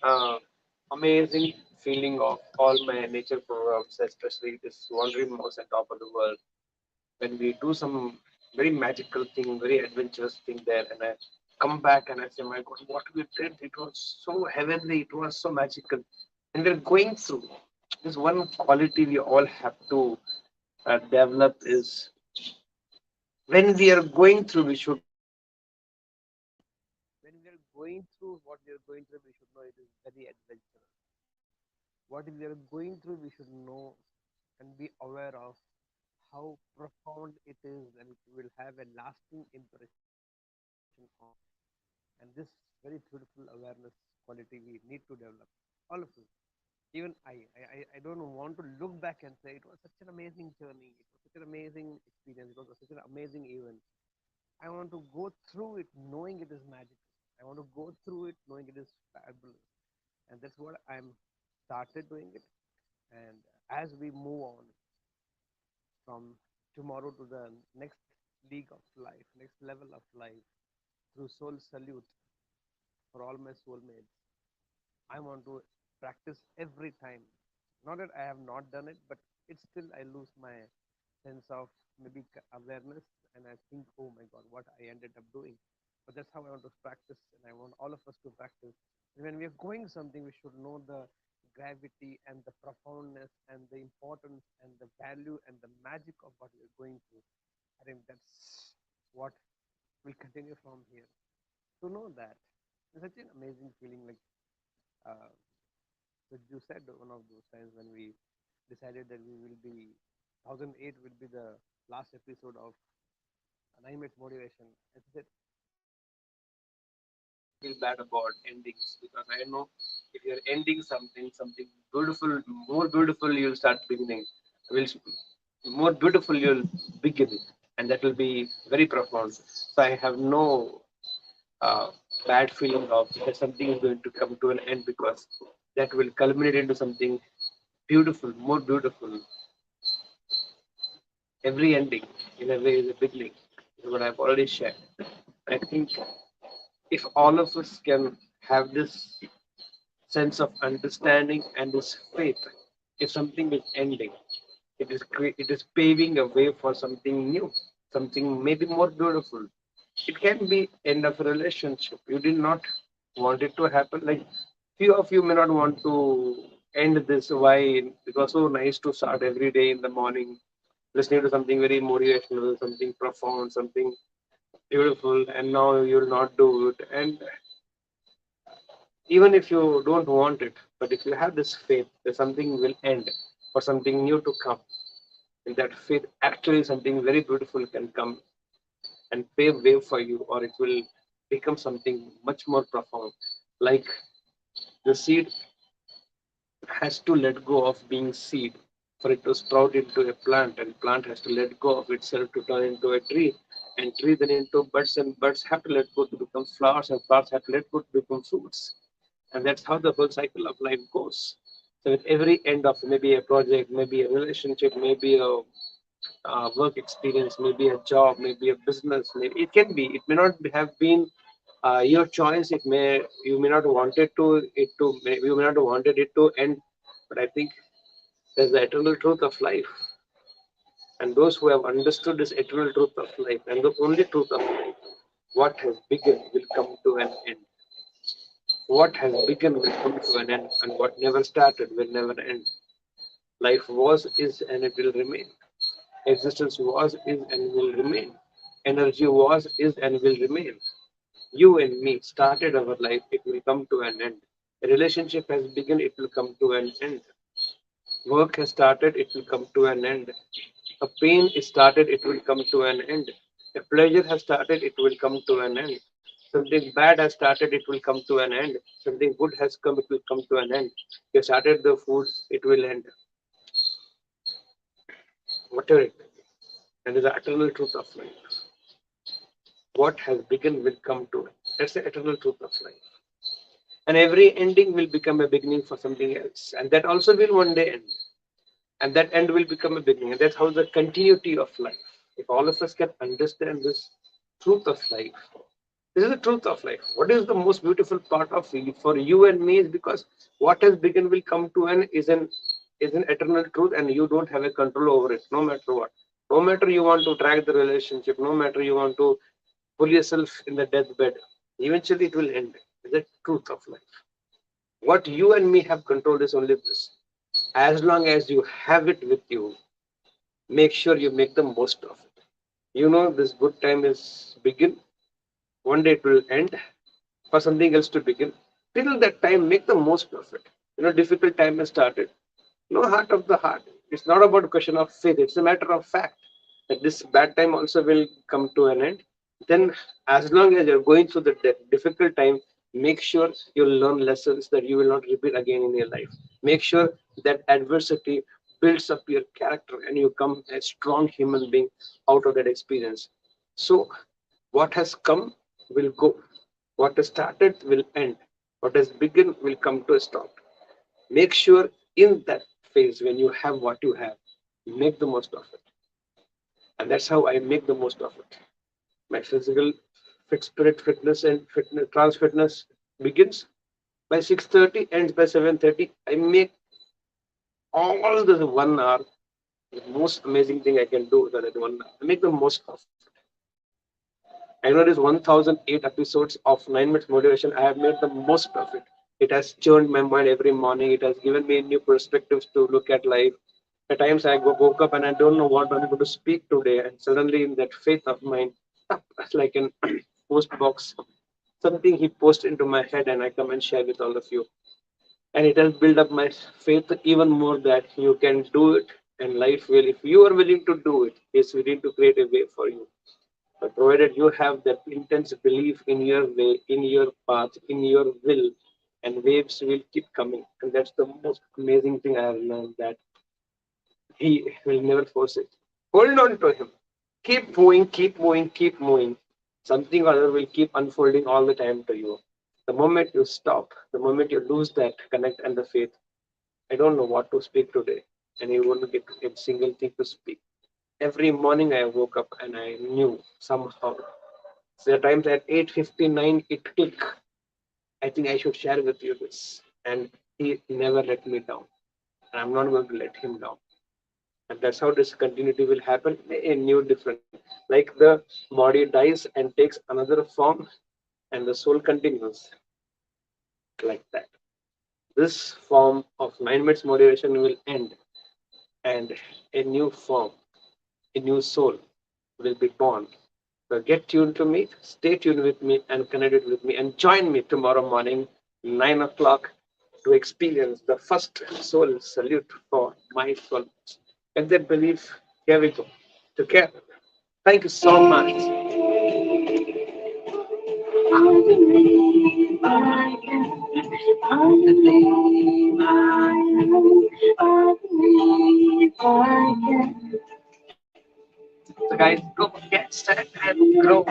uh, amazing feeling of all my nature programs, especially this wandering mouse on top of the world. When we do some very magical thing, very adventurous thing there, and I come back and I say, my God, what we did! It was so heavenly. It was so magical. And we're going through this one quality we all have to develop is when we are going through, we should when we are going through what we are going through, we should know it is very adventurous. What we are going through, we should know and be aware of how profound it is, and it will have a lasting impression on. And this very beautiful awareness quality we need to develop, all of us. Even I don't want to look back and say it was such an amazing journey, it was such an amazing experience, it was such an amazing event. I want to go through it knowing it is magical. I want to go through it knowing it is fabulous. And that's what I'm started doing it. And as we move on from tomorrow to the next league of life, next level of life, through soul salute for all my soulmates, I want to practice every time. Not that I have not done it, but it's still I lose my sense of maybe awareness, and I think, oh my God, what I ended up doing. But that's how I want to practice, and I want all of us to practice. And when we are going something, we should know the gravity and the profoundness and the importance and the value and the magic of what we're going through. I think that's what will continue from here. To know that it's such an amazing feeling. Like uh, so you said, one of those times when we decided that we will be 1008 will be the last episode of 9 minutes motivation. I said feel bad about endings because I know if you're ending something, something beautiful, more beautiful, you'll start beginning. Will more beautiful you'll begin, and that will be very profound. So I have no uh, bad feeling of that something is going to come to an end because that will culminate into something beautiful, more beautiful. Every ending, in a way, is a beginning. Is what I've already shared. I think if all of us can have this sense of understanding and this faith, if something is ending, it is paving a way for something new, something maybe more beautiful. It can be end of a relationship. You did not want it to happen. Like few of you may not want to end this. Why? It was so nice to start every day in the morning, listening to something very motivational, something profound, something beautiful, and now you'll not do it. And even if you don't want it, but if you have this faith that something will end or something new to come, in that faith, actually something very beautiful can come and pave way for you, or it will become something much more profound. Like the seed has to let go of being seed for it to sprout into a plant, and plant has to let go of itself to turn into a tree, and tree then into buds, and buds have to let go to become flowers, and flowers have to let go to become fruits. And that's how the whole cycle of life goes. So with every end of maybe a project, maybe a relationship, maybe a work experience, maybe a job, maybe a business. Maybe it can be. It may not have been your choice. It may you may not wanted to you may not wanted it to end. But I think there's the eternal truth of life, and those who have understood this eternal truth of life and the only truth of life, what has begun will come to an end. What has begun will come to an end, and what never started will never end. Life was, is, and it will remain. Existence was, is, and will remain. Energy was, is, and will remain. You and me started our life, it will come to an end. A relationship has begun, it will come to an end. Work has started, it will come to an end. A pain is started, it will come to an end. A pleasure has started, it will come to an end. Something bad has started, it will come to an end. Something good has come, it will come to an end. You started the food, it will end. Whatever it may be. And is the eternal truth of life. What has begun will come to it. That's the eternal truth of life. And every ending will become a beginning for something else. And that also will one day end. And that end will become a beginning. And that's how the continuity of life. If all of us can understand this truth of life, This is the truth of life. What is the most beautiful part of you, for you and me, is because what has begun will come to an is an eternal truth, and you don't have a control over it, no matter what. No matter you want to drag the relationship, no matter you want to pull yourself in the deathbed, eventually it will end. It's the truth of life. What you and me have control is only this. As long as you have it with you, make sure you make the most of it. You know this good time is begin. One day it will end for something else to begin. Till that time, make the most of it. Difficult time has started. No heart of the heart. It's not about a question of faith. It's a matter of fact that this bad time also will come to an end. Then, as long as you're going through the difficult time, make sure you learn lessons that you will not repeat again in your life. Make sure that adversity builds up your character and you come a strong human being out of that experience. So, what has come will go. What has started will end. What has begun will come to a stop. Make sure in that phase when you have what you have, make the most of it. And that's how I make the most of it. My physical fit spirit fitness and fitness trans fitness begins by 6:30, ends by 7:30. I make all the 1 hour the most amazing thing I can do that at 1 hour. I make the most of it. I know there's 1008 episodes of 9 minutes motivation. I have made the most of it. It has churned my mind every morning. It has given me new perspectives to look at life. At times I woke up and I don't know what I'm going to speak today. And suddenly in that faith of mine, like an post box, something he posts into my head and I come and share with all of you. And it has built up my faith even more that you can do it and life will, if you are willing to do it, is willing to create a way for you. But provided you have that intense belief in your way, in your path, in your will, and waves will keep coming. And that's the most amazing thing I have learned, that he will never force it. Hold on to him. Keep moving, keep moving, keep moving. Something or other will keep unfolding all the time to you. The moment you stop, the moment you lose that connect and the faith, I don't know what to speak today. And you won't get a single thing to speak. Every morning I woke up and I knew somehow. So at times at 8:59 it clicked. I think I should share with you this. And he never let me down. And I'm not going to let him down. And that's how this continuity will happen in new different. Like the body dies and takes another form and the soul continues like that. This form of 9 minutes motivation will end and a new form, a new soul will be born. So get tuned to me, stay tuned with me and connected with me and join me tomorrow morning, 9 o'clock, to experience the first soul salute for my soul. And that belief, here we go, together. Thank you so much. So guys, go get set and grow.